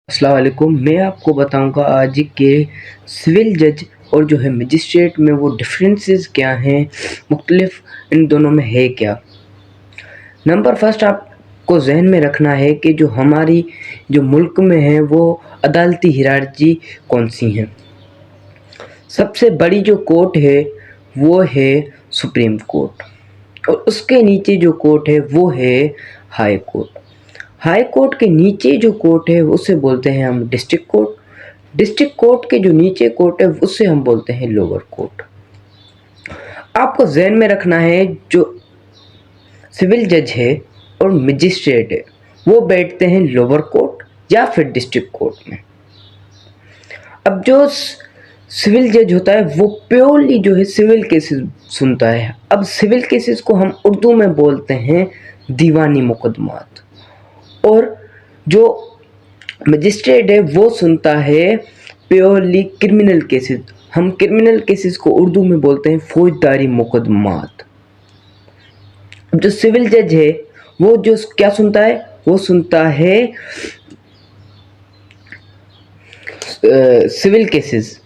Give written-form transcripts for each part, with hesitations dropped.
अस्सलाम वालेकुम। मैं आपको बताऊंगा आज के सिविल जज और जो है मजिस्ट्रेट में वो डिफरेंसेस क्या हैं, मुख्तलिफ इन दोनों में है क्या। नंबर फर्स्ट आपको जहन में रखना है कि जो हमारी जो मुल्क में है वो अदालती हिरार्ची कौन सी हैं। सबसे बड़ी जो कोर्ट है वो है सुप्रीम कोर्ट, और उसके नीचे जो कोर्ट है वो है हाई कोर्ट। हाई कोर्ट के नीचे जो कोर्ट है उसे बोलते हैं हम डिस्ट्रिक्ट कोर्ट। डिस्ट्रिक्ट कोर्ट के जो नीचे कोर्ट है उसे हम बोलते हैं लोअर कोर्ट। आपको जहन में रखना है जो सिविल जज है और मजिस्ट्रेट है वो बैठते हैं लोअर कोर्ट या फिर डिस्ट्रिक्ट कोर्ट में। अब जो सिविल जज होता है वो प्योरली जो है सिविल केसेस सुनता है। अब सिविल केसेस को हम उर्दू में बोलते हैं दीवानी मुकदमात, और जो मजिस्ट्रेट है वो सुनता है प्योरली क्रिमिनल केसेस। हम क्रिमिनल केसेस को उर्दू में बोलते हैं फौजदारी मुकदमात। जो सिविल जज है वो जो क्या सुनता है, वो सुनता है सिविल केसेस।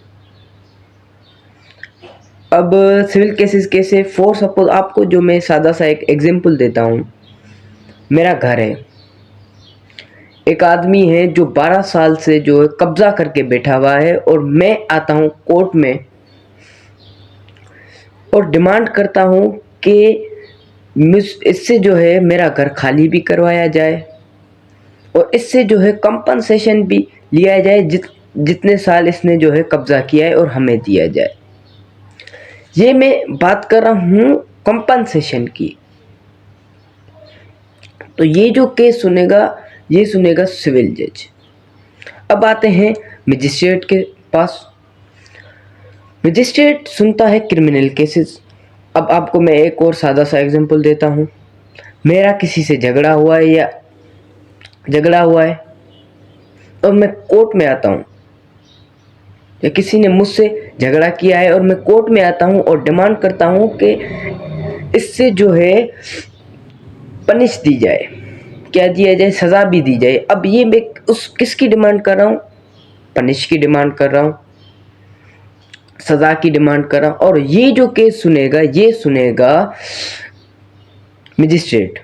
अब सिविल केसेस कैसे, फॉर सपोज आपको जो मैं सादा सा एक एग्जांपल देता हूँ। मेरा घर है, एक आदमी है जो 12 साल से जो है कब्जा करके बैठा हुआ है, और मैं आता हूँ कोर्ट में और डिमांड करता हूँ कि इससे जो है मेरा घर खाली भी करवाया जाए और इससे जो है कंपनसेशन भी लिया जाए, जितने साल इसने जो है कब्जा किया है और हमें दिया जाए। ये मैं बात कर रहा हूँ कंपनसेशन की। तो ये जो केस सुनेगा ये सुनेगा सिविल जज। अब आते हैं मजिस्ट्रेट के पास। मजिस्ट्रेट सुनता है क्रिमिनल केसेस। अब आपको मैं एक और सादा सा एग्जांपल देता हूँ। मेरा किसी से झगड़ा हुआ है और मैं कोर्ट में आता हूँ, या किसी ने मुझसे झगड़ा किया है और मैं कोर्ट में आता हूँ और डिमांड करता हूँ कि इससे जो है पनिश दी जाए, क्या दिया जाए, सज़ा भी दी जाए। अब ये मैं किसकी डिमांड कर रहा हूँ, पनिश की डिमांड कर रहा हूँ, सज़ा की डिमांड कर रहा हूँ। और ये जो केस सुनेगा ये सुनेगा मजिस्ट्रेट।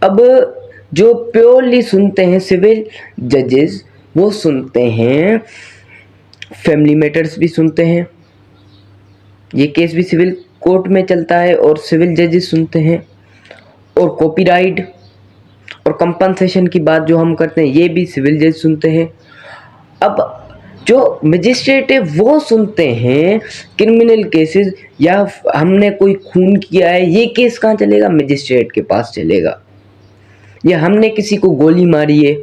अब जो प्योरली सुनते हैं सिविल जजेस वो सुनते हैं फैमिली मैटर्स भी सुनते हैं। ये केस भी सिविल कोर्ट में चलता है और सिविल जजेस सुनते हैं। और कॉपीराइट और कंपनसेशन की बात जो हम करते हैं ये भी सिविल जज सुनते हैं। अब जो मजिस्ट्रेट है वो सुनते हैं क्रिमिनल केसेस, या हमने कोई खून किया है, ये केस कहाँ चलेगा, मजिस्ट्रेट के पास चलेगा। या हमने किसी को गोली मारी है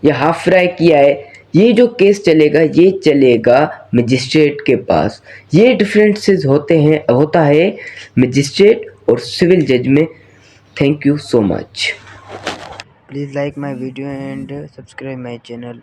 या हाफ फ्राई किया है, ये जो केस चलेगा ये चलेगा मजिस्ट्रेट के पास। ये डिफरेंसेस होता है मजिस्ट्रेट और सिविल जज में। Thank you so much. Please like my video and subscribe my channel.